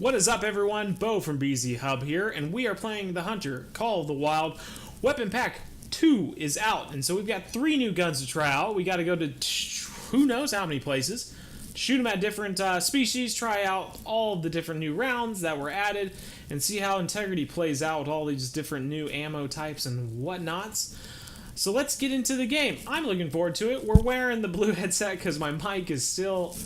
What is up, everyone? Bo from BZ Hub here, and we are playing the Hunter Call of the Wild. Weapon Pack 2 is out, and so we've got 3 new guns to try out. We got to go to who knows how many places, shoot them at different species, try out all the different new rounds that were added, and see how integrity plays out with all these different new ammo types and whatnots. So let's get into the game. I'm looking forward to it. We're wearing the blue headset because my mic is still...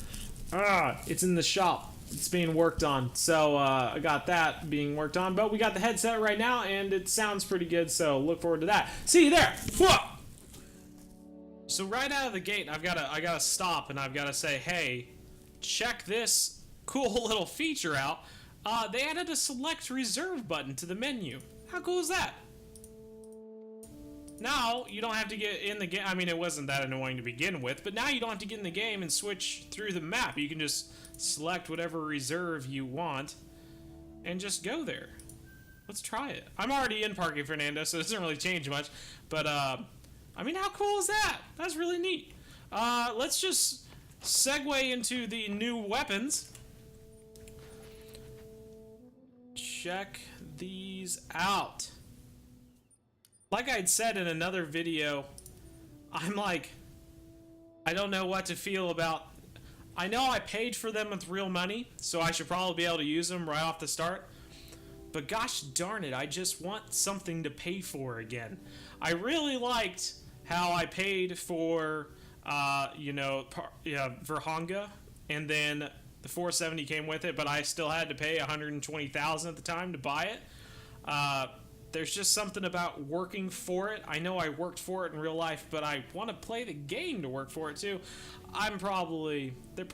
it's in the shop. It's being worked on. So I got that being worked on. But we got the headset right now, and it sounds pretty good. So look forward to that. See you there. Whoa! So right out of the gate, I gotta stop, and I've got to say, hey, check this cool little feature out. They added a select reserve button to the menu. How cool is that? Now, you don't have to get in the game. I mean, it wasn't that annoying to begin with, but now you don't have to get in the game and switch through the map. You can just select whatever reserve you want and just go there. Let's try it. I'm already in Parque Fernando, so it doesn't really change much. But, I mean, how cool is that? That's really neat. Let's just segue into the new weapons. Check these out. Like I'd said in another video, I'm like, I don't know what to feel about. I know I paid for them with real money, so I should probably be able to use them right off the start. But gosh darn it, I just want something to pay for again. I really liked how I paid for, Vurhonga, and then the 470 came with it, but I still had to pay $120,000 at the time to buy it. There's just something about working for it. I know I worked for it in real life, but I want to play the game to work for it too.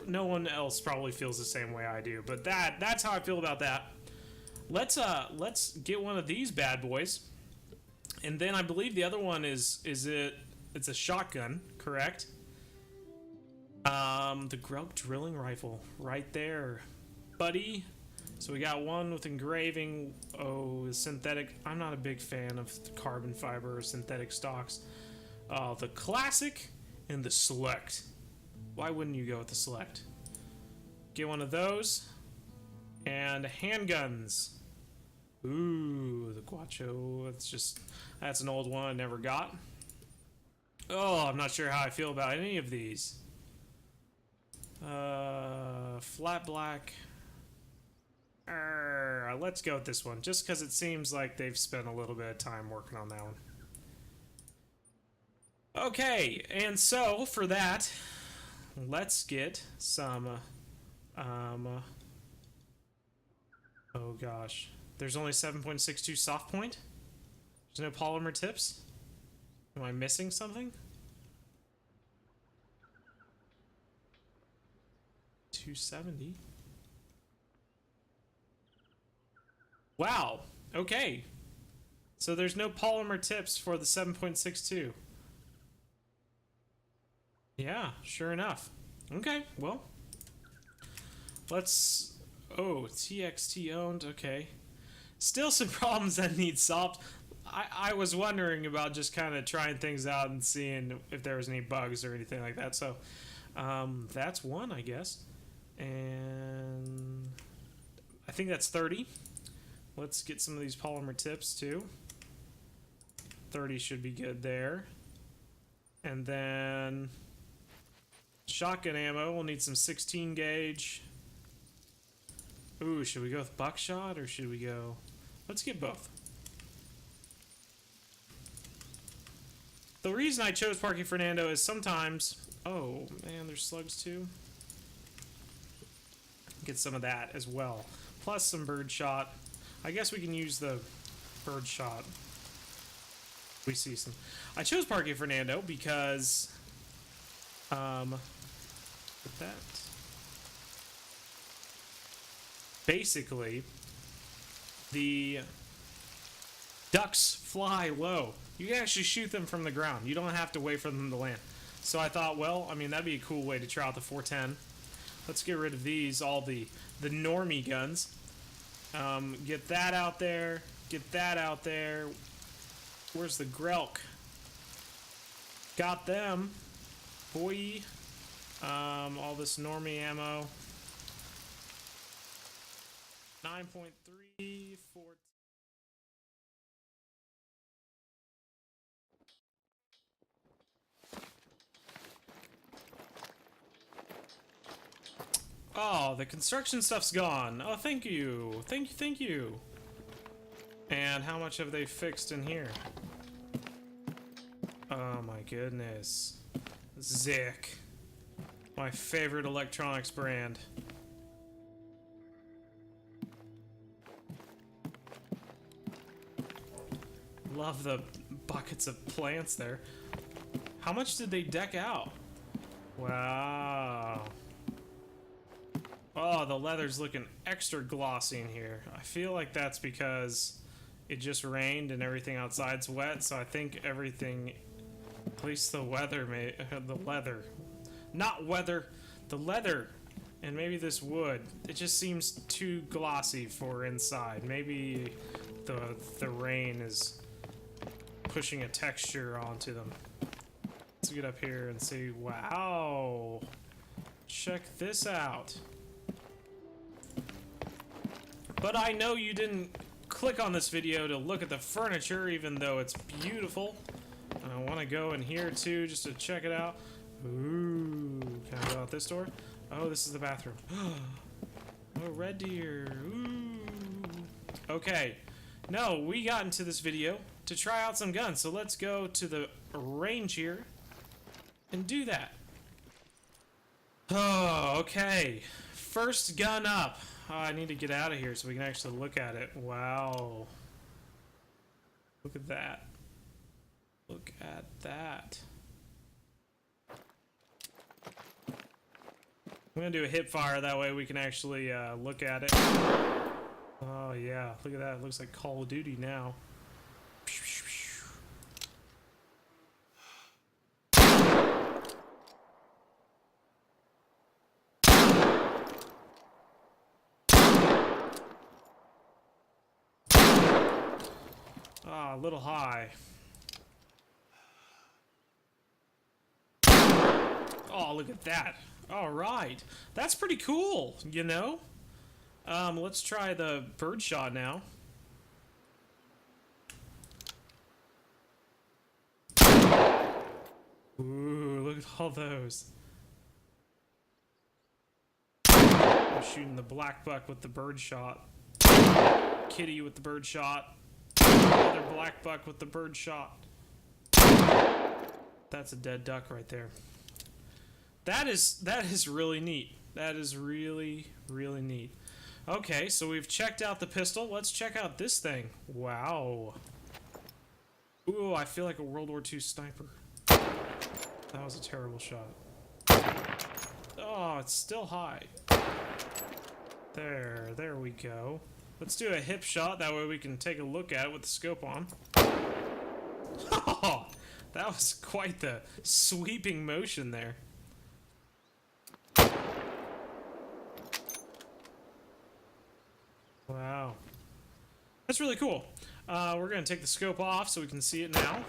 No one else probably feels the same way I do, but that's how I feel about that. Let's get one of these bad boys, and then I believe the other one it's a shotgun, correct? The Grub drilling rifle right there, buddy. So we got one with engraving, synthetic. I'm not a big fan of carbon fiber or synthetic stocks. The classic and the select. Why wouldn't you go with the select? Get one of those. And handguns. Ooh, the Guacho. That's an old one I never got. Oh, I'm not sure how I feel about any of these. Flat black. Let's go with this one, just because it seems like they've spent a little bit of time working on that one. Okay, and so for that, let's get some, oh gosh, there's only 7.62 soft point? There's no polymer tips? Am I missing something? 270. Wow, okay. So there's no polymer tips for the 7.62. Yeah, sure enough. Okay, well. Let's... Oh, TXT owned, okay. Still some problems that need solved. I was wondering about just kind of trying things out and seeing if there was any bugs or anything like that. So, that's one, I guess. And... I think that's 30. Let's get some of these polymer tips too. 30 should be good there. And then shotgun ammo, we'll need some 16 gauge. Ooh, should we go with buckshot or should we go... Let's get both. The reason I chose Parque Fernando is sometimes... Oh, man, there's slugs too. Get some of that as well. Plus some birdshot. I guess we can use the bird shot. We see some. I chose Parque Fernando because, with that, basically, the ducks fly low. You can actually shoot them from the ground. You don't have to wait for them to land. So I thought, well, I mean, that'd be a cool way to try out the 410. Let's get rid of these, all the normie guns. Get that out there. Get that out there. Where's the Grelk? Got them. Boy. All this normie ammo. 9.314. Oh, the construction stuff's gone. Oh, thank you. Thank you, thank you. And how much have they fixed in here? Oh my goodness. Zick. My favorite electronics brand. Love the buckets of plants there. How much did they deck out? Wow. Oh, the leather's looking extra glossy in here. I feel like that's because it just rained and everything outside's wet, so I think everything, at least the weather, the leather. Not weather, the leather, and maybe this wood. It just seems too glossy for inside. Maybe the rain is pushing a texture onto them. Let's get up here and see. Wow. Check this out. But I know you didn't click on this video to look at the furniture, even though it's beautiful. I want to go in here too, just to check it out. Ooh, can I go out this door? Oh, this is the bathroom. Oh, red deer. Ooh. Okay. No, we got into this video to try out some guns, so let's go to the range here and do that. Oh, okay. First gun up. Oh, I need to get out of here so we can actually look at it. Wow. Look at that. Look at that. I'm gonna do a hip fire, that way we can actually look at it. Oh yeah, look at that. It looks like Call of Duty now. Ah, a little high. Oh, look at that. All right. That's pretty cool, you know? Let's try the birdshot now. Ooh, look at all those. I'm shooting the black buck with the birdshot. Kitty with the birdshot. Another black buck with the birdshot. That's a dead duck right there. That is really neat. That is really, really neat. Okay, so we've checked out the pistol. Let's check out this thing. Wow. Ooh, I feel like a World War II sniper. That was a terrible shot. Oh, it's still high. There we go. Let's do a hip shot, that way we can take a look at it with the scope on. Oh, that was quite the sweeping motion there. Wow. That's really cool. We're going to take the scope off so we can see it now.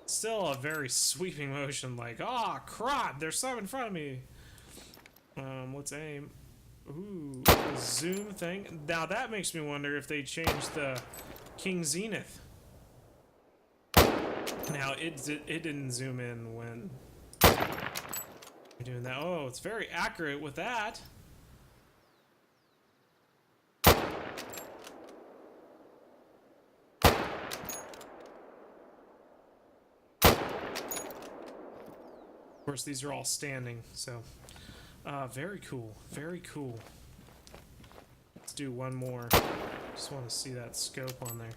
Still a very sweeping motion, like, ah, oh, crap, there's some in front of me. Let's aim. Ooh, a zoom thing. Now that makes me wonder if they changed the King Zenith. Now, it didn't zoom in when you're doing that. Oh, it's very accurate with that. Of course, these are all standing, so very cool, very cool. Let's do one more. Just want to see that scope on there.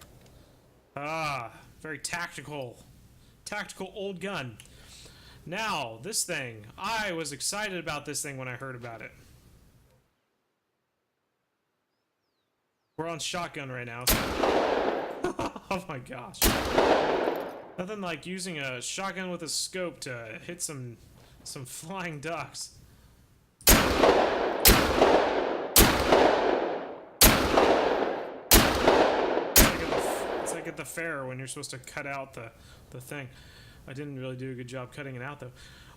Ah, very tactical old gun. Now, this thing, I was excited about this thing when I heard about it. We're on shotgun right now. So oh my gosh. Nothing like using a shotgun with a scope to hit some flying ducks. It's like at the fair when you're supposed to cut out the thing. I didn't really do a good job cutting it out though.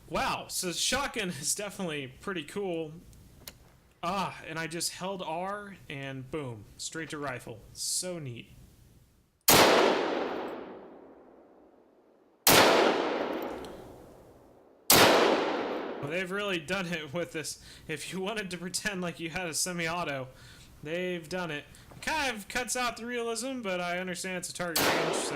Wow, so shotgun is definitely pretty cool. Ah, and I just held R and boom, straight to rifle. So neat. Well, they've really done it with this. If you wanted to pretend like you had a semi-auto, they've done it. It kind of cuts out the realism, but I understand it's a target range, so...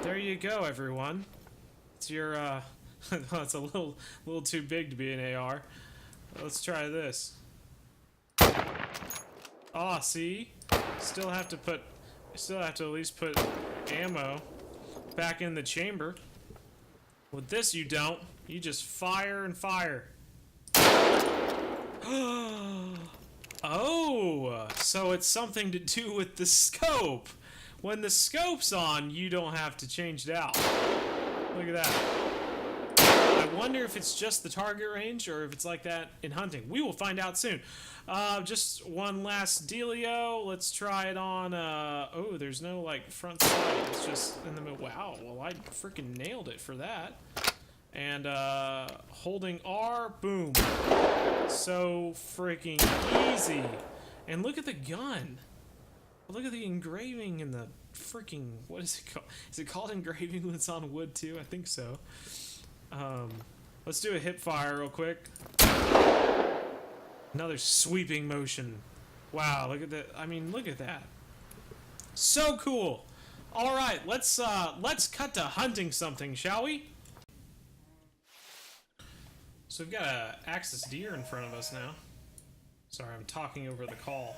There you go, everyone. It's your, well, it's a little too big to be an AR. Let's try this. Ah, see? Still have to at least put ammo back in the chamber. With this, you don't. You just fire and fire. Oh, so it's something to do with the scope. When the scope's on, you don't have to change it out. Look at that. I wonder if it's just the target range or if it's like that in hunting. We will find out soon. Just one last dealio. Let's try it on. Oh, there's no like front side. It's just in the middle. Wow. Well, I freaking nailed it for that. And holding R, boom. So freaking easy. And look at the gun. Look at the engraving in the freaking, what is it called? Is it called engraving when it's on wood too? I think so. Let's do a hip fire real quick. Another sweeping motion. Wow, look at that. I mean, look at that. So cool. All right, let's cut to hunting something, shall we? So we've got a ASUS deer in front of us now. Sorry, I'm talking over the call.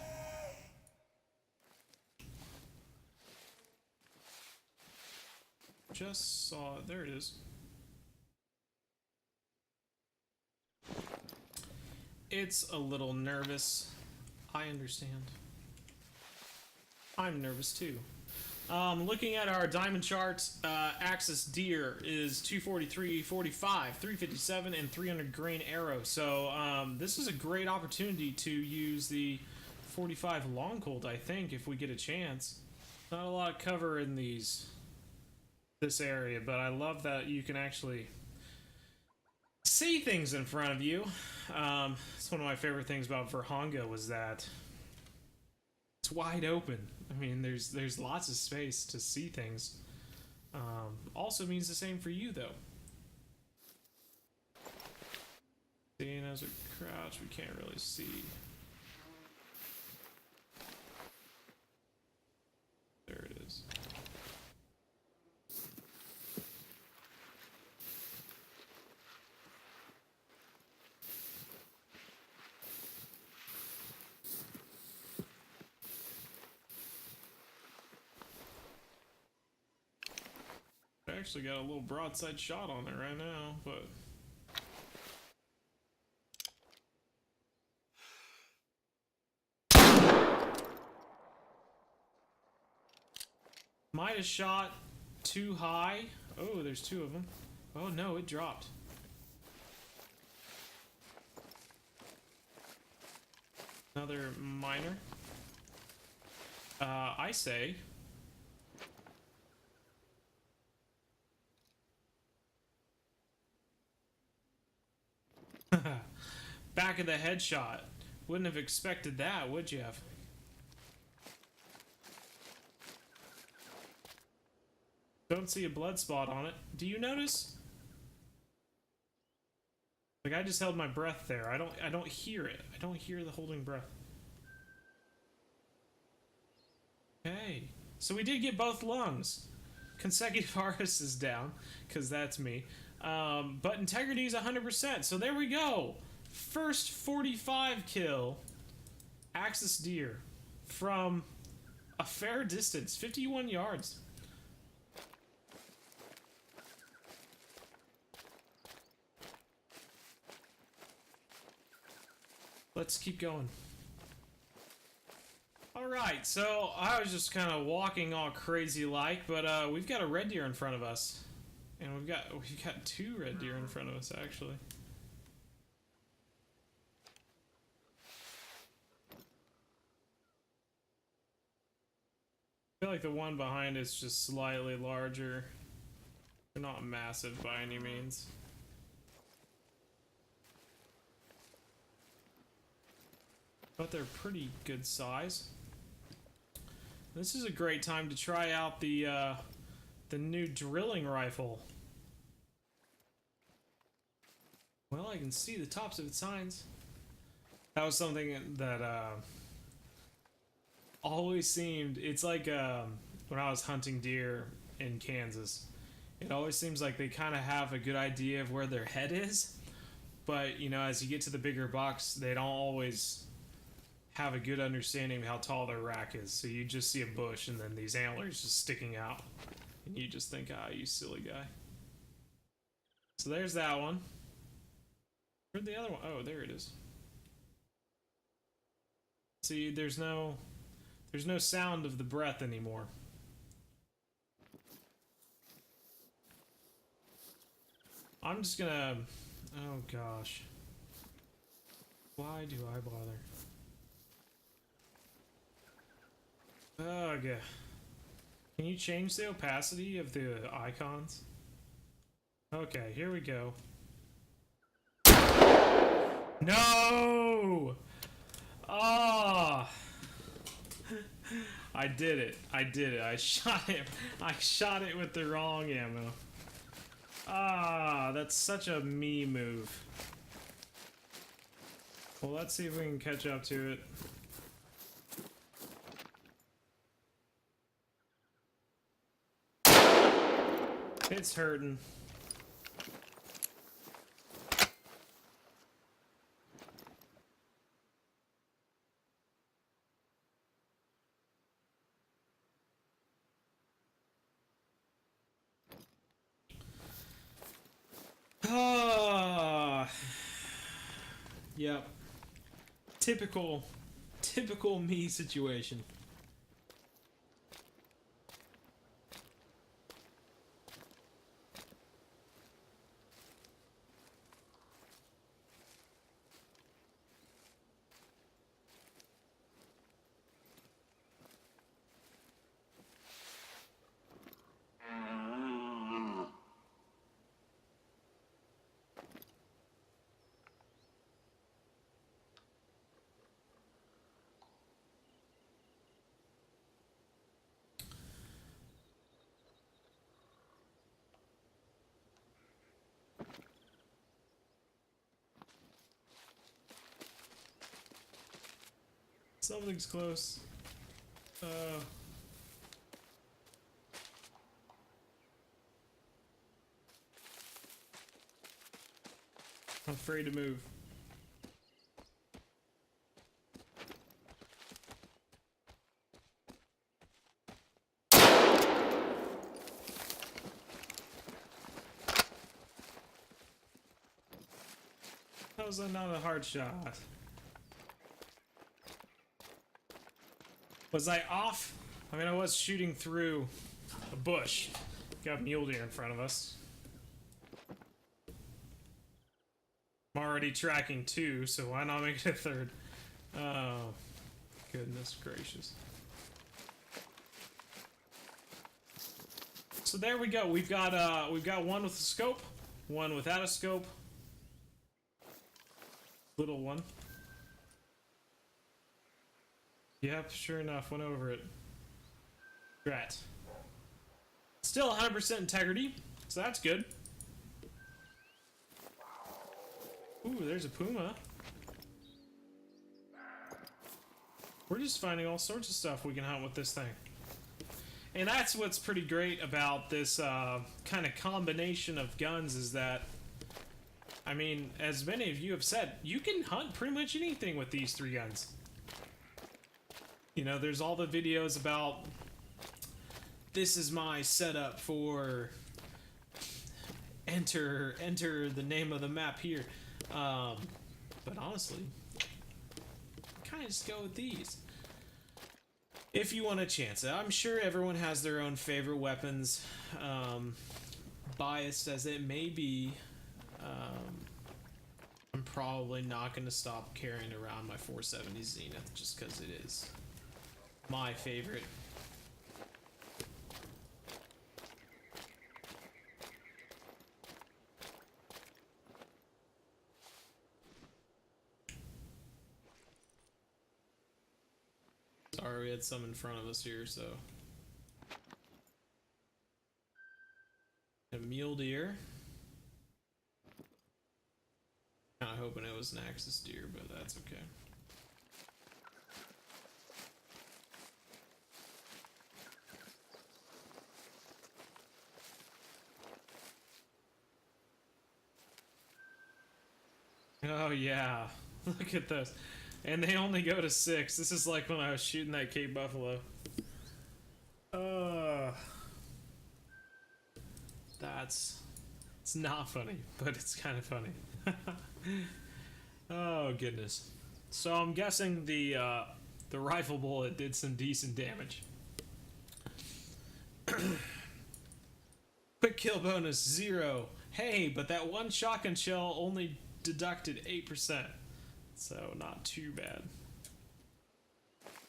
Just saw it. There it is. It's a little nervous. I understand. I'm nervous too. Looking at our diamond charts, ASUS deer is 243, 45, 357, and 300 grain arrow. So this is a great opportunity to use the 45 long colt, I think, if we get a chance. Not a lot of cover in this area, but I love that you can actually see things in front of you. It's one of my favorite things about Vurhonga was that it's wide open. I mean, there's lots of space to see things. Also means the same for you, though. Seeing as we crouch, we can't really see. There it is. I actually got a little broadside shot on it right now, but might have shot too high. Oh, there's two of them. Oh no, it dropped. Another miner. I say back of the headshot. Wouldn't have expected that, would you have? Don't see a blood spot on it. Do you notice? Like, I just held my breath there. I don't hear it. I don't hear the holding breath. Okay. So we did get both lungs. Consecutive artists is down, because that's me. But integrity is 100%. So there we go. First 45 kill ASUS deer from a fair distance, 51 yards. Let's keep going. Alright, so I was just kind of walking all crazy like, but we've got a red deer in front of us. And we've got two red deer in front of us, actually. I feel like the one behind is just slightly larger They're not massive by any means. But they're pretty good size. This is a great time to try out the new drilling rifle. Well, I can see the tops of its signs. That was something that always seemed, it's like when I was hunting deer in Kansas, it always seems like they kind of have a good idea of where their head is, but you know, as you get to the bigger bucks, they don't always have a good understanding of how tall their rack is. So you just see a bush and then these antlers just sticking out, and you just think, ah, you silly guy. So there's that one. Where'd the other one? Oh, there it is. See, there's no sound of the breath anymore. I'm just gonna, oh gosh. Why do I bother? Ugh. Can you change the opacity of the icons? Okay, here we go. No! Ah! I did it. I did it. I shot it. I shot it with the wrong ammo. Ah, that's such a me move. Well, let's see if we can catch up to it. It's hurting. Ah, yep. Typical me situation. Something's close. I'm afraid to move. That was not a hard shot. Was I off? I mean, I was shooting through a bush. Got mule deer in front of us. I'm already tracking 2, so why not make it a 3rd? Oh, goodness gracious. So there we go. We've got one with a scope, one without a scope. Little one. Yep, sure enough, went over it. Drat. Still 100% integrity, so that's good. Ooh, there's a puma. We're just finding all sorts of stuff we can hunt with this thing. And that's what's pretty great about this kind of combination of guns is that, I mean, as many of you have said, you can hunt pretty much anything with these 3 guns. You know, there's all the videos about, this is my setup for enter the name of the map here. But honestly, kind of just go with these. If you want a chance, I'm sure everyone has their own favorite weapons. Biased as it may be, I'm probably not going to stop carrying around my 470 Zenith just because it is my favorite. we had some in front of us here, so. A mule deer. Kinda hoping it was an ASUS deer, but that's okay. Oh yeah, look at those. And they only go to 6. This is like when I was shooting that Cape Buffalo. It's not funny, but it's kind of funny. Oh goodness. So I'm guessing the rifle bullet did some decent damage. Quick kill bonus 0. Hey, but that one shotgun shell only deducted 8%. So not too bad.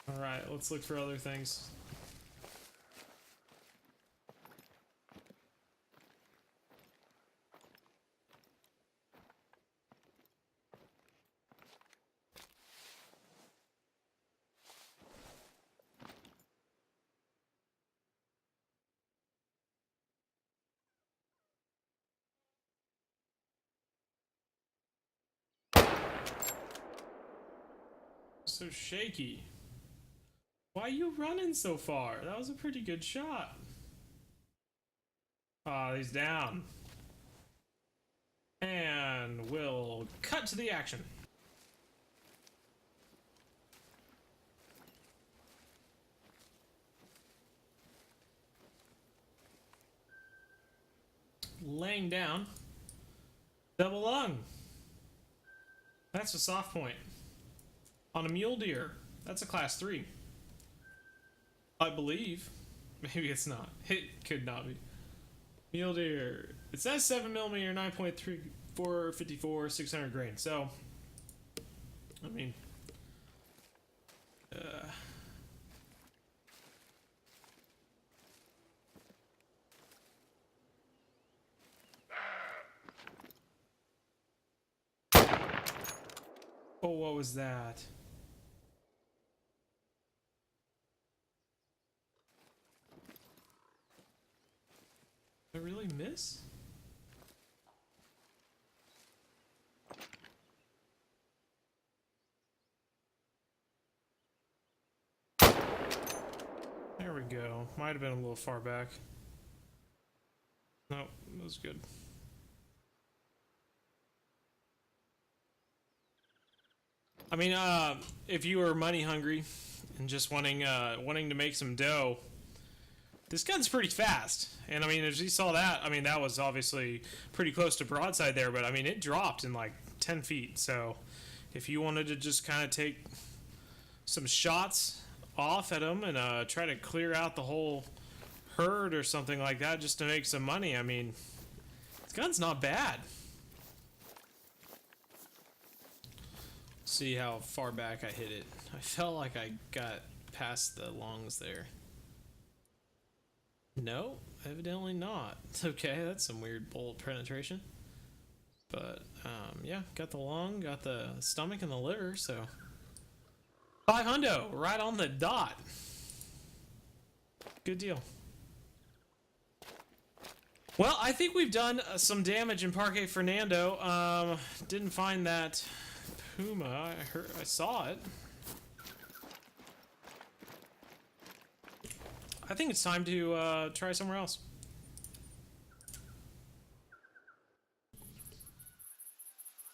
Alright, let's look for other things. So shaky. Why are you running so far? That was a pretty good shot. Ah, he's down. And we'll cut to the action. Laying down. Double lung. That's a soft point. On a mule deer. That's a class 3. I believe. Maybe it's not. It could not be. Mule deer. It says 7mm, 9.3, 454, 600 grain. So, I mean, oh, what was that? Did I really miss? There we go. Might have been a little far back. No, that was good. I mean, if you were money hungry and just wanting to make some dough, this gun's pretty fast. And I mean, as you saw that, I mean, that was obviously pretty close to broadside there, but I mean, it dropped in like 10 feet. So if you wanted to just kind of take some shots off at them and try to clear out the whole herd or something like that just to make some money, I mean, this gun's not bad. See how far back I hit it. I felt like I got past the lungs there. No, evidently not. Okay, that's some weird bullet penetration. But, yeah, got the lung, got the stomach and the liver, so. 500, right on the dot. Good deal. Well, I think we've done some damage in Parque Fernando. Didn't find that puma. I saw it. I think it's time to try somewhere else.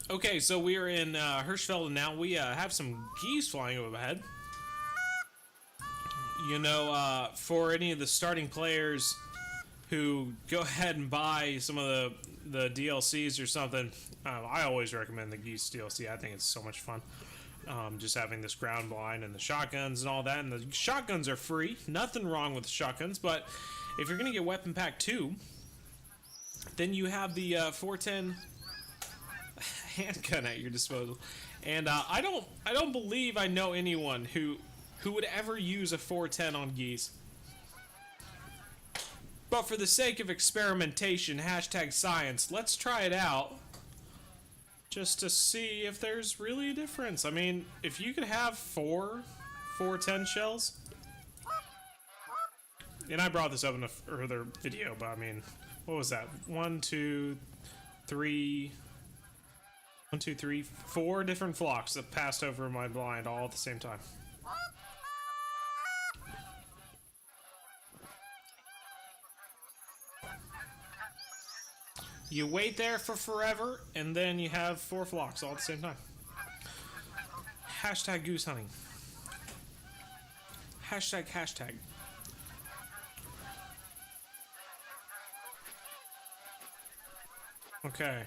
Okay, so we are in Hirschfelden now. We have some geese flying overhead. You know, for any of the starting players who go ahead and buy some of the DLCs or something, I always recommend the geese DLC. I think it's so much fun. Just having this ground blind and the shotguns and all that. And the shotguns are free. Nothing wrong with the shotguns. But if you're going to get Weapon Pack 2, then you have the 410 handgun at your disposal. And I don't believe I know anyone who would ever use a 410 on geese. But for the sake of experimentation, #science, let's try it out. Just to see if there's really a difference. I mean, if you could have 4 410 shells, and I brought this up in a further video, but I mean, what was that? 1, 2, 3, 1, 2, 3, 4 different flocks that passed over my blind all at the same time. You wait there for forever, and then you have 4 flocks all at the same time. Hashtag goose hunting. Hashtag hashtag. Okay.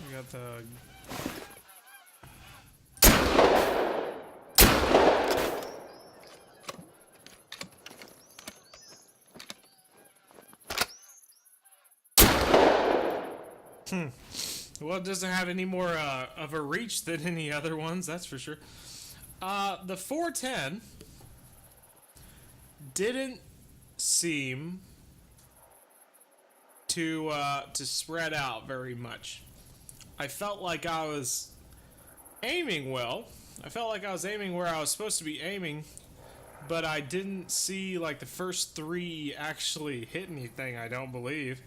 We got the... Well, it doesn't have any more of a reach than any other ones, that's for sure. The 410 didn't seem to spread out very much. I felt like I was aiming well. I felt like I was aiming where I was supposed to be aiming, but I didn't see like the first 3 actually hit anything, I don't believe.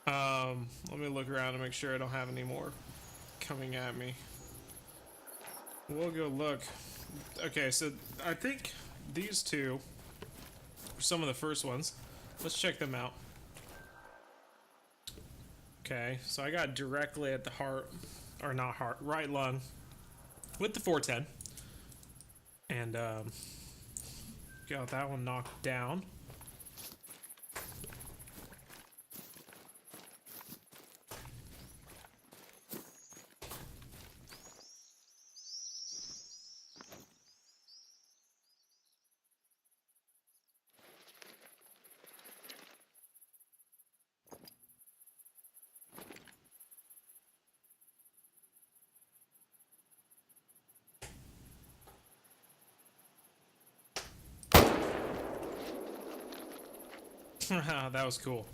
Let me look around and make sure I don't have any more coming at me. We'll go look. Okay, so I think these 2 are some of the first ones. Let's check them out. Okay, so I got directly at the heart, or not heart, right lung with the 410. And, got that one knocked down. That was cool.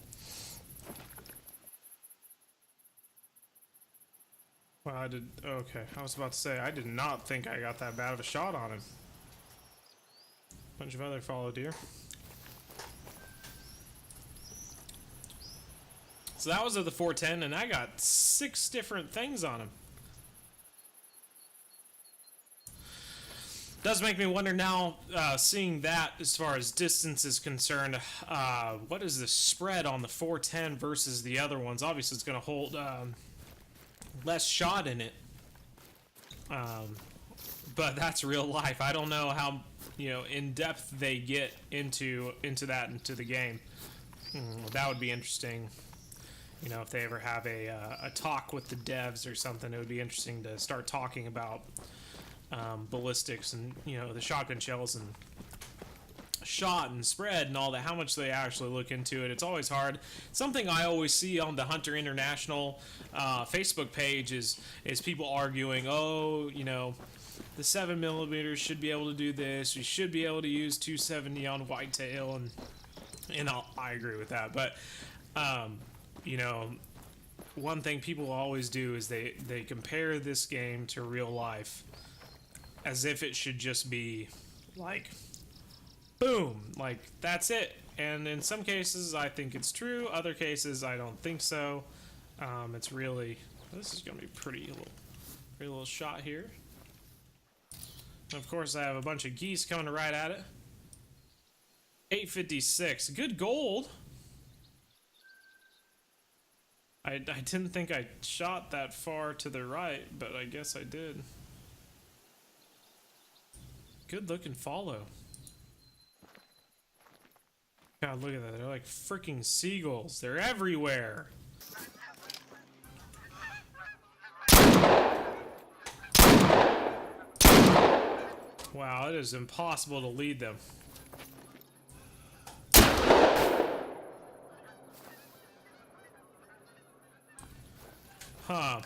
Well, I did... Okay, I was about to say, I did not think I got that bad of a shot on him. Bunch of other fallow deer. So that was of the 410, and I got 6 different things on him. Does make me wonder now, seeing that as far as distance is concerned, what is the spread on the 410 versus the other ones? Obviously, it's going to hold less shot in it, but that's real life. I don't know how in depth they get into the game. That would be interesting. If they ever have a talk with the devs or something, it would be interesting to start talking about ballistics and the shotgun shells and shot and spread and all that, how much they actually look into it. It's always hard. Something I always see on the Hunter International Facebook page is people arguing, oh, the 7mm should be able to do this, we should be able to use 270 on whitetail, and I agree with that, but one thing people always do is they compare this game to real life as if it should just be like boom, like that's it. And in some cases I think it's true, other cases I don't think so. It's really, this is gonna be pretty little shot here. And of course I have a bunch of geese coming right at it. 856, good gold. I didn't think I shot that far to the right, but I guess I did. Good looking follow. God, look at that. They're like freaking seagulls. They're everywhere. Wow, it is impossible to lead them. Huh.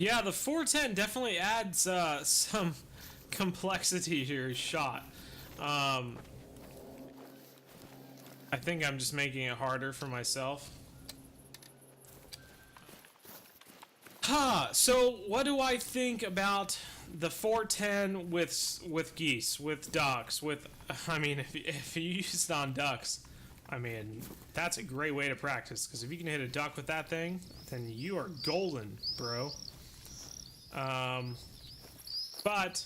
Yeah, the 410 definitely adds some complexity to your shot. I think I'm just making it harder for myself. So what do I think about the 410 with geese, with ducks, with, I mean, if you use it on ducks, I mean, that's a great way to practice, because if you can hit a duck with that thing, then you are golden, bro. But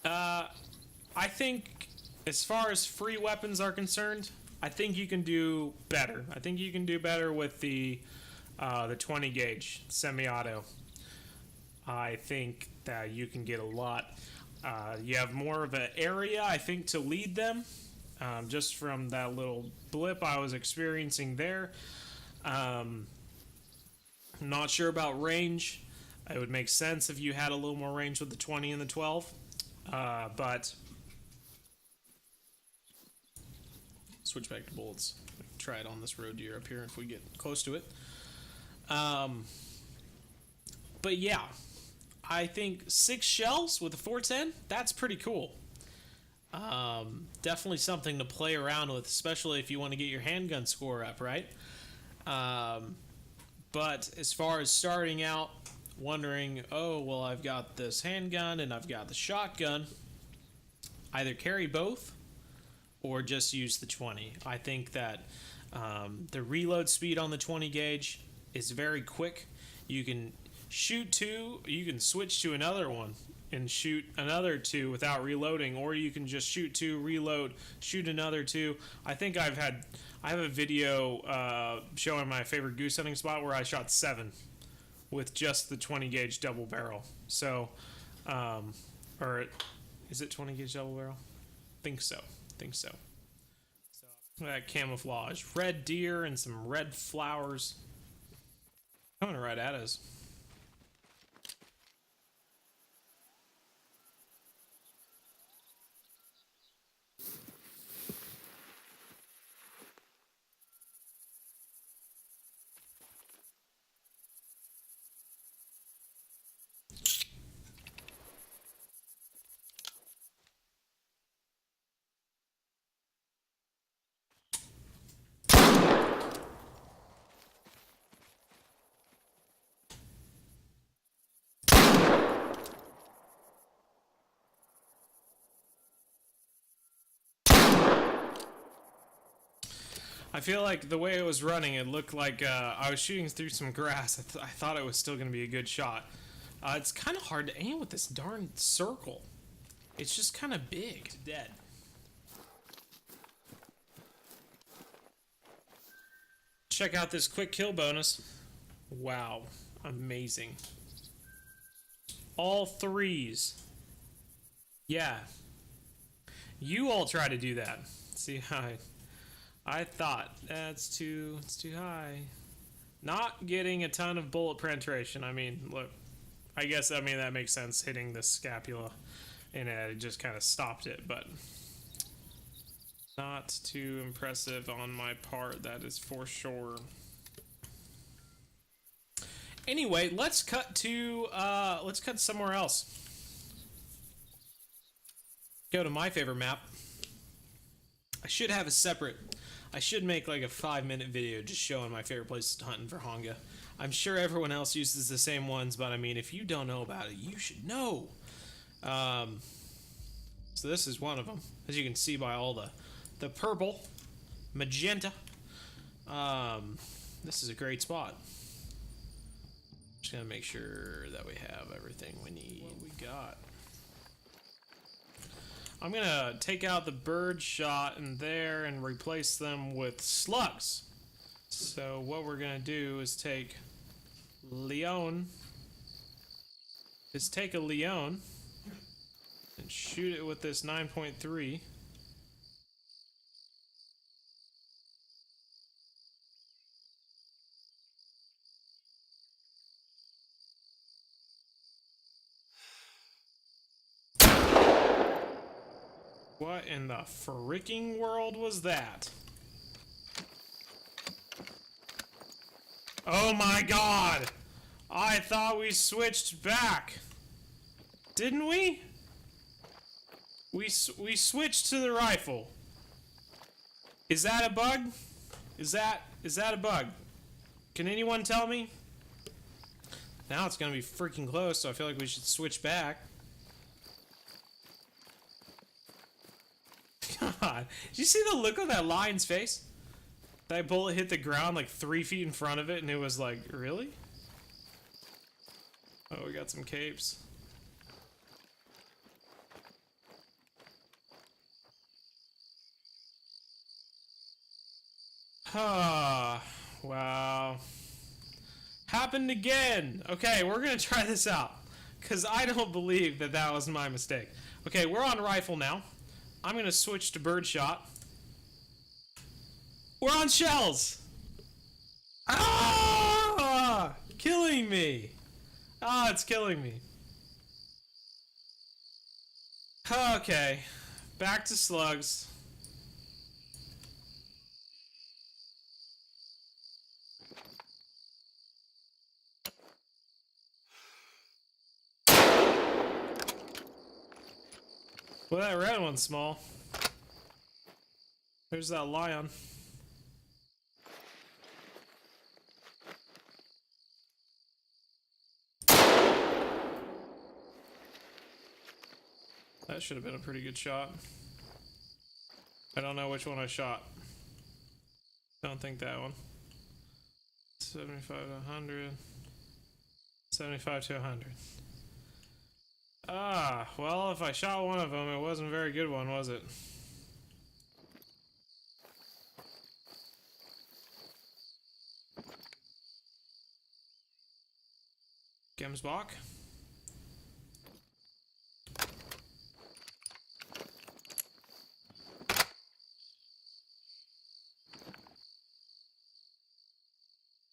I think as far as free weapons are concerned, I think you can do better. I think you can do better with the 20 gauge semi-auto. I think that you can get a lot. You have more of an area, I think, to lead them. Just from that little blip I was experiencing there. Not sure about range. It would make sense if you had a little more range with the 20 and the 12. But switch back to bullets. Try it on this road deer up here if we get close to it. But yeah, I think 6 shells with a 410, that's pretty cool. Definitely something to play around with, especially if you want to get your handgun score up, right? But as far as starting out, wondering, oh, well, I've got this handgun and I've got the shotgun, either carry both or just use the 20. I think that the reload speed on the 20 gauge is very quick. You can shoot 2, you can switch to another one and shoot another 2 without reloading, or you can just shoot 2, reload, shoot another 2. I think I have a video showing my favorite goose hunting spot where I shot 7 with just the 20 gauge double barrel. So, or is it 20 gauge double barrel? Think so. So that camouflage, red deer and some red flowers coming right at us. I feel like the way it was running, it looked like I was shooting through some grass. I thought it was still going to be a good shot. It's kind of hard to aim with this darn circle. It's just kind of big. It's dead. Check out this quick kill bonus. Wow. Amazing. All 3s. Yeah. You all try to do that. See how I thought it's too high. Not getting a ton of bullet penetration. I mean, look, I guess that makes sense, hitting the scapula, and it just kind of stopped it, but not too impressive on my part, that is for sure. Anyway, let's cut somewhere else. Go to my favorite map. I should make like a 5-minute video just showing my favorite places to hunt in Vurhonga. I'm sure everyone else uses the same ones, but I mean, if you don't know about it, you should know. So this is one of them, as you can see by all the purple, magenta. This is a great spot. Just gonna make sure that we have everything we need. What we got. I'm gonna take out the bird shot in there and replace them with slugs. So what we're gonna do is take a Leon and shoot it with this 9.3. What in the freaking world was that? Oh my god! I thought we switched back. Didn't we? We switched to the rifle. Is that a bug? Is that a bug? Can anyone tell me? Now it's gonna be freaking close, so I feel like we should switch back. God, did you see the look on that lion's face? That bullet hit the ground like 3 feet in front of it, and it was like, really? Oh, we got some capes. Ah, wow. Happened again. Okay, we're gonna try this out, because I don't believe that that was my mistake. Okay, we're on rifle now. I'm gonna switch to birdshot. We're on shells! Ah! Killing me! Ah, it's killing me. Okay, back to slugs. Well, that red one's small. There's that lion. That should have been a pretty good shot. I don't know which one I shot. Don't think that one. 75 to 100. 75 to 100. Ah, well, if I shot one of them, it wasn't a very good one, was it? Gemsbach.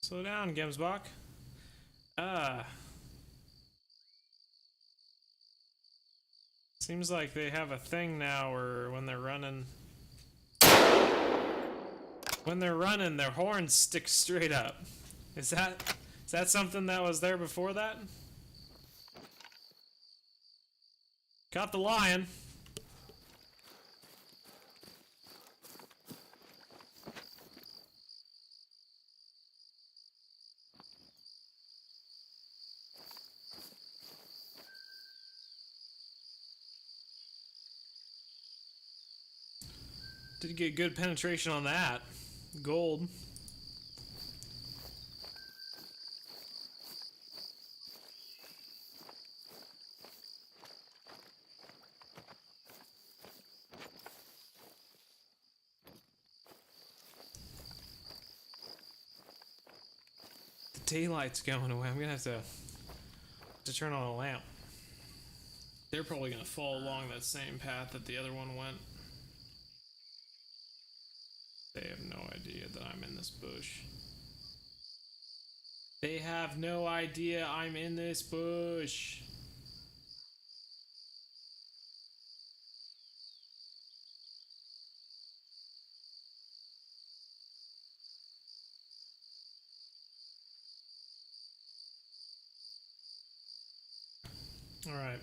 Slow down, Gemsbach. Seems like they have a thing now where when they're running, their horns stick straight up. Is that something that was there before that? Got the lion. Did get good penetration on that. Gold. The daylight's going away. I'm gonna have to turn on a lamp. They're probably gonna fall along that same path that the other one went. They have no idea that I'm in this bush. They have no idea I'm in this bush. All right.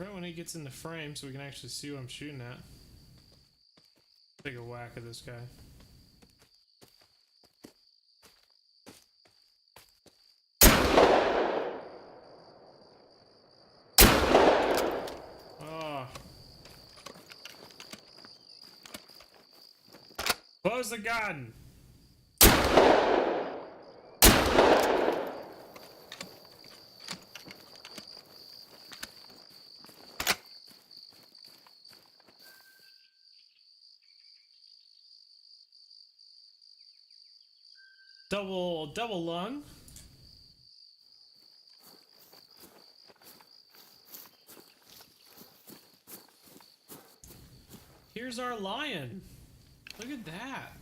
Right when he gets in the frame so we can actually see what I'm shooting at. Take a whack at this guy. Oh. Close the gun! Double lung. Here's our lion. Look at that.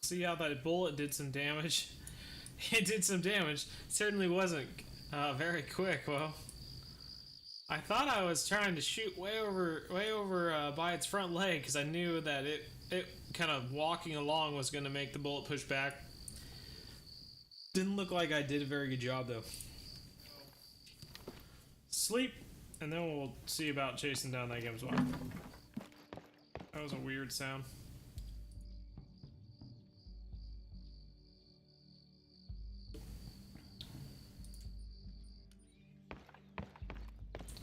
See how that bullet did some damage? It did some damage. Certainly wasn't very quick. Well, I thought I was trying to shoot way over by its front leg because I knew that it kind of walking along was going to make the bullet push back. Didn't look like I did a very good job though. Sleep, and then we'll see about chasing down that game's one. That was a weird sound.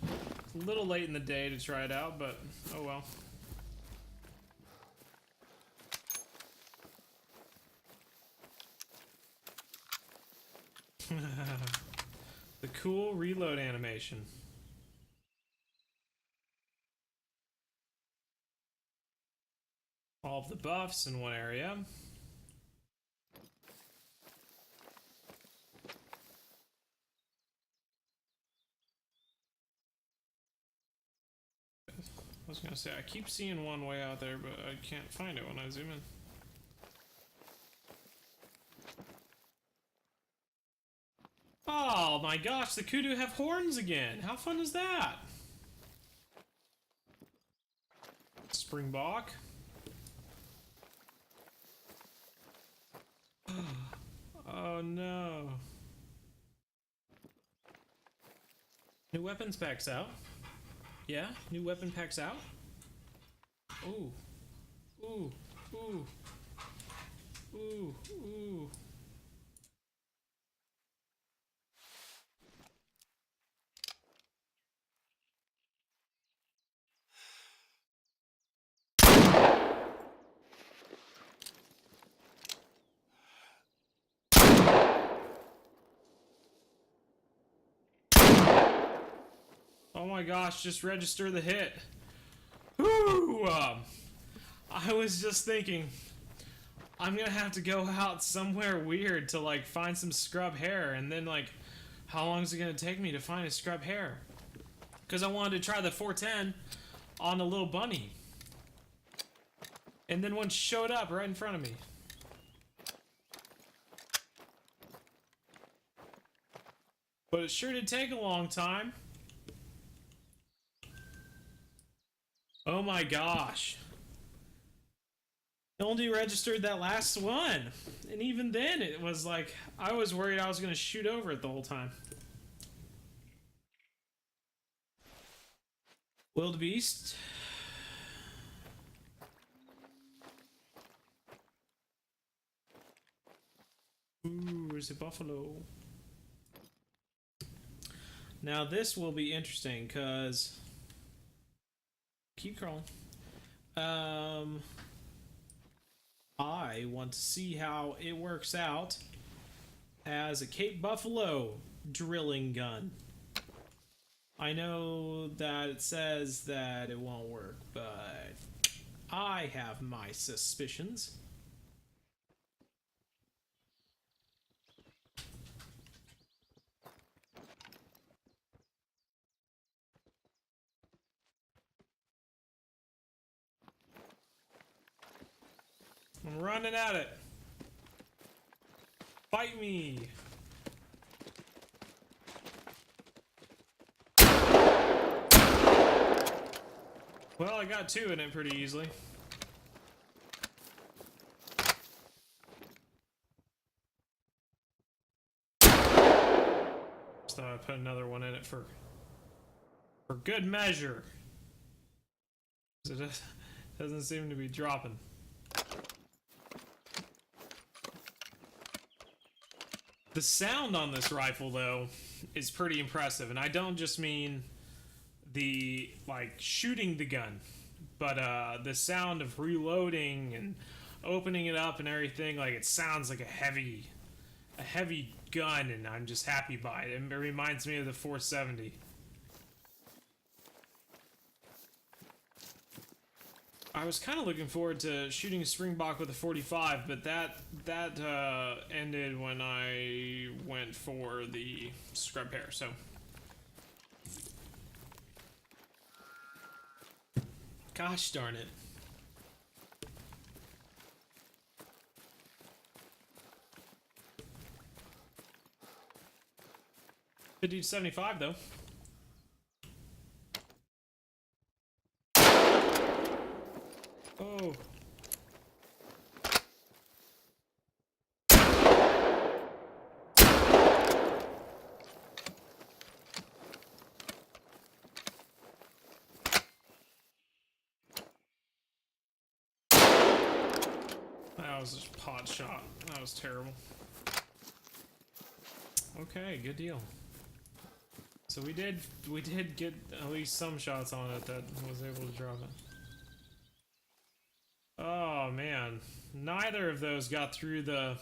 It's a little late in the day to try it out, but oh well. The cool reload animation. All of the buffs in one area. I was gonna say, I keep seeing one way out there, but I can't find it when I zoom in. Oh my gosh, the kudu have horns again! How fun is that? Springbok. Oh no. New weapons packs out. Yeah, new weapon packs out. Ooh. Ooh. Ooh. Ooh. Ooh. Oh my gosh, just register the hit. Whoo! I was just thinking, I'm gonna have to go out somewhere weird to like find some scrub hare, and then like, how long is it gonna take me to find a scrub hare? Because I wanted to try the 410 on a little bunny. And then one showed up right in front of me. But it sure did take a long time. Oh my gosh. It only registered that last one. And even then, it was like, I was worried I was going to shoot over it the whole time. Wildebeest. Ooh, where's the buffalo? Now this will be interesting, because... Keep crawling. I want to see how it works out as a Cape Buffalo drilling gun. I know that it says that it won't work, but I have my suspicions. I'm running at it. Fight me. Well, I got two in it pretty easily. Just thought I'd put another one in it for good measure. It doesn't seem to be dropping. The sound on this rifle, though, is pretty impressive, and I don't just mean the, like, shooting the gun, but the sound of reloading and opening it up and everything. Like, it sounds like a heavy gun, and I'm just happy by it. It reminds me of the 470. I was kind of looking forward to shooting a Springbok with a 45, but that ended when I went for the scrub hare, so. Gosh darn it. Could do 75 though. was a pot shot. That was terrible. Okay, good deal. So we did get at least some shots on it that was able to drop it. Oh man, neither of those got through the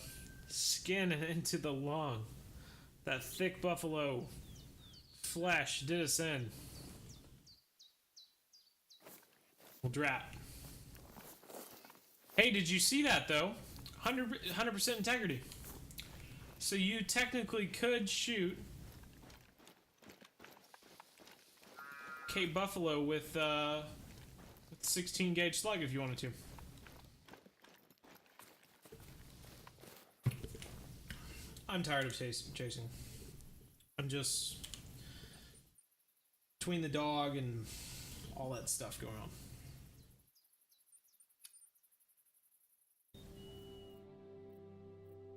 skin and into the lung. That thick buffalo flesh did us in. Well, drat. Hey, did you see that though? 100% integrity. So you technically could shoot Cape Buffalo with 16 gauge slug if you wanted to. I'm tired of chasing. I'm just between the dog and all that stuff going on.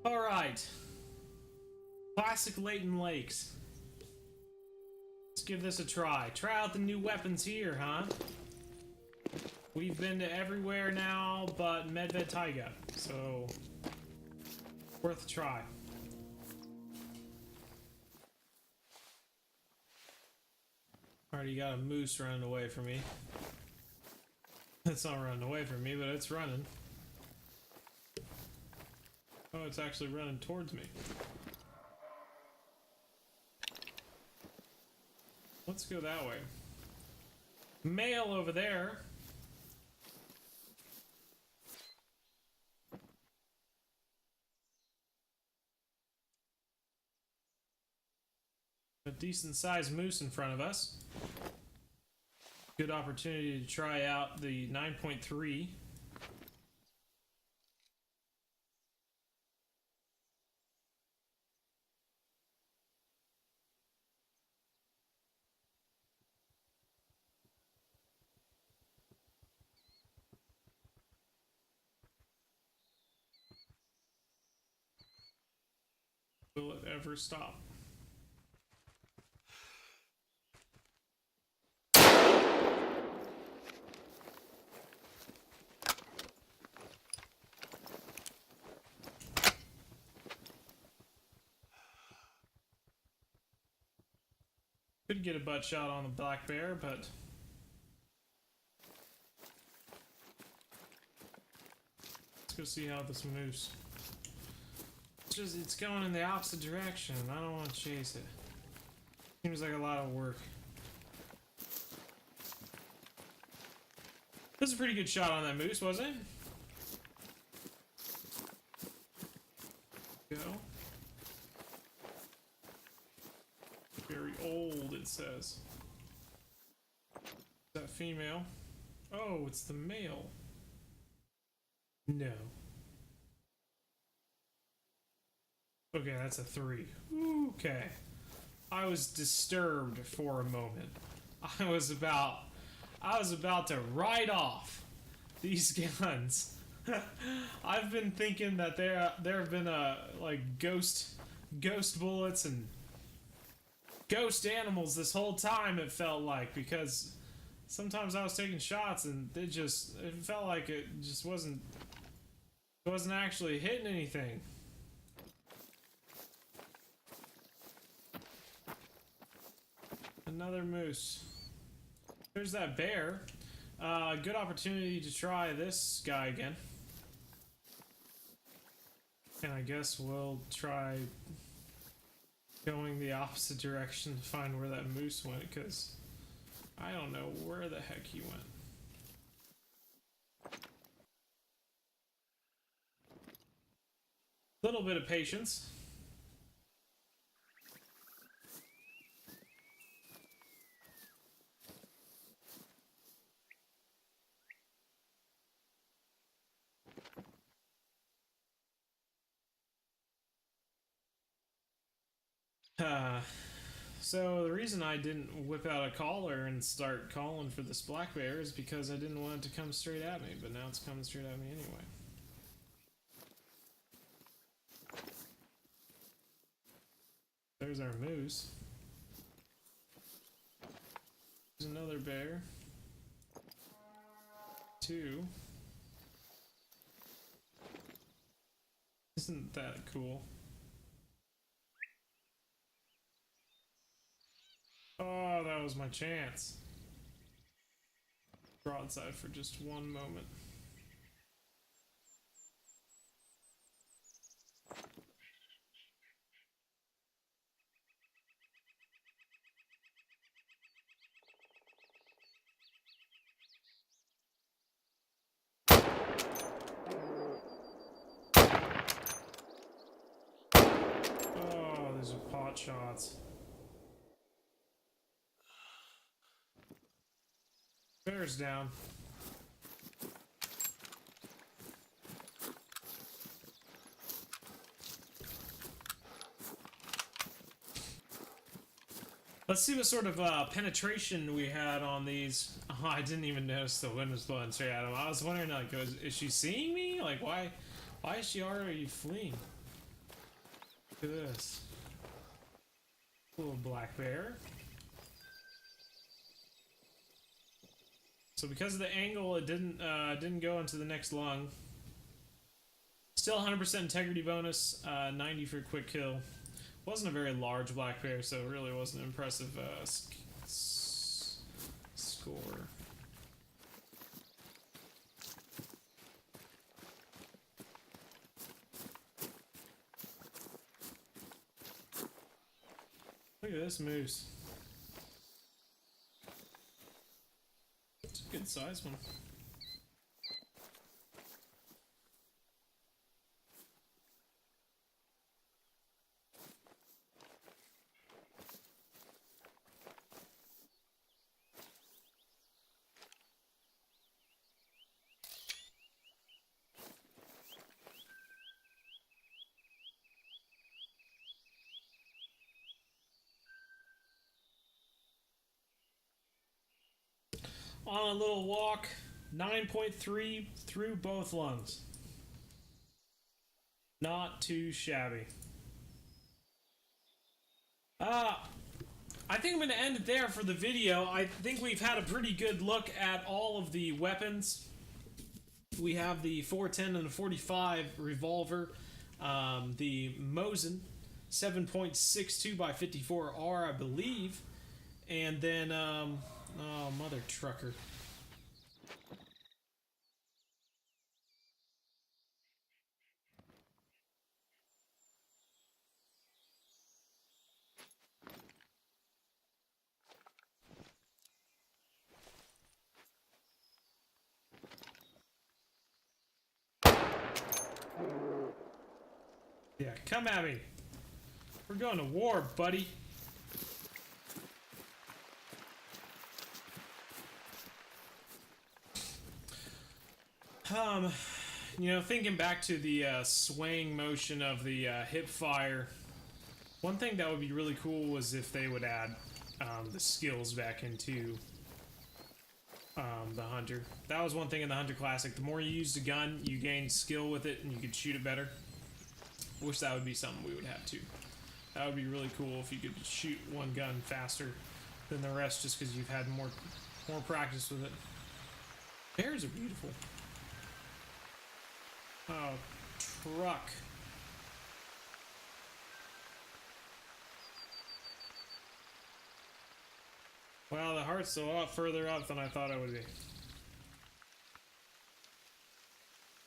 All right, classic Layton Lakes. Let's give this a try. Try out the new weapons here, huh? We've been to everywhere now but Medved Taiga, so worth a try. Already got a moose running away from me. It's not running away from me, but it's running. Oh, it's actually running towards me. Let's go that way. Male over there. A decent sized moose in front of us. Good opportunity to try out the 9.3. Will it ever stop? Could get a butt shot on the black bear, but let's go see how this moves. It's going in the opposite direction. I don't want to chase it. Seems like a lot of work. This is a pretty good shot on that moose, wasn't it? Go. Very old, it says. Is that female? Oh, it's the male. No. Okay, that's a 3. Okay. I was disturbed for a moment. I was about to write off these guns. I've been thinking that there have been like ghost bullets and ghost animals this whole time, it felt like, because sometimes I was taking shots and it felt like it just wasn't actually hitting anything. Another moose. There's that bear. Good opportunity to try this guy again. And I guess we'll try going the opposite direction to find where that moose went, because I don't know where the heck he went. Little bit of patience. So the reason I didn't whip out a caller and start calling for this black bear is because I didn't want it to come straight at me, but now it's coming straight at me anyway. There's our moose. There's another bear. 2. Isn't that cool? Oh, that was my chance. Broadside for just one moment. Oh, these are pot shots. Bear's down. Let's see what sort of penetration we had on these. Oh, I didn't even notice the wind was blowing straight at him. I was wondering, like, is she seeing me? Like, why is she already fleeing? Look at this. Little black bear. So because of the angle, it didn't go into the next lung. Still 100% integrity bonus, 90 for a quick kill. Wasn't a very large black bear, so it really wasn't an impressive score. Look at this moose. It's a good size one. On a little walk, 9.3 through both lungs. Not too shabby. I think I'm going to end it there for the video. I think we've had a pretty good look at all of the weapons. We have the 410 and the 45 revolver, the Mosin 7.62 by 54R, I believe, and then oh, mother trucker. Yeah, come at me. We're going to war, buddy. You know, thinking back to the swaying motion of the hip fire, one thing that would be really cool was if they would add the skills back into the Hunter. That was one thing in the Hunter Classic. The more you used a gun, you gained skill with it and you could shoot it better. I wish that would be something we would have too. That would be really cool if you could shoot one gun faster than the rest just because you've had more practice with it. Bears are beautiful. Oh, truck. Well, the heart's a lot further up than I thought it would be.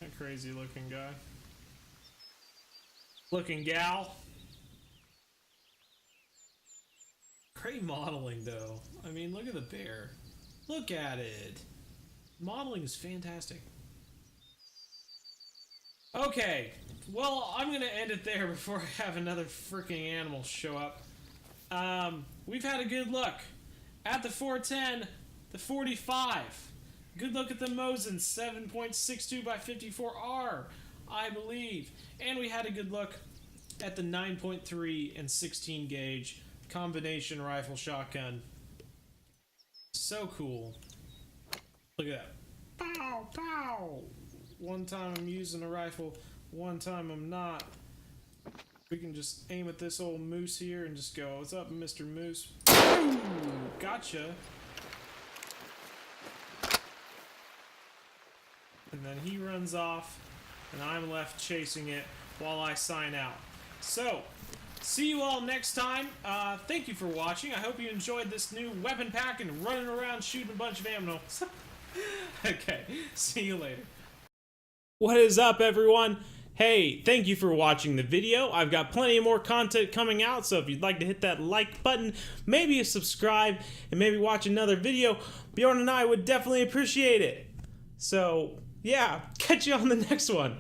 A crazy looking guy. Looking gal. Great modeling, though. I mean, look at the bear. Look at it. Modeling is fantastic. Okay, well, I'm going to end it there before I have another freaking animal show up. We've had a good look at the 410, the 45. Good look at the Mosin 7.62 by 54R, I believe. And we had a good look at the 9.3 and 16 gauge combination rifle shotgun. So cool. Look at that. Pow, pow. One time I'm using a rifle, one time I'm not. We can just aim at this old moose here and just go, "What's up, Mr. Moose?" Ooh, gotcha. And then he runs off, and I'm left chasing it while I sign out. So, see you all next time. Thank you for watching. I hope you enjoyed this new weapon pack and running around shooting a bunch of animals. Okay, see you later. What is up, everyone? Hey, thank you for watching the video. I've got plenty of more content coming out, so if you'd like to hit that like button, maybe subscribe, and maybe watch another video, Bjorn and I would definitely appreciate it. So, yeah, catch you on the next one.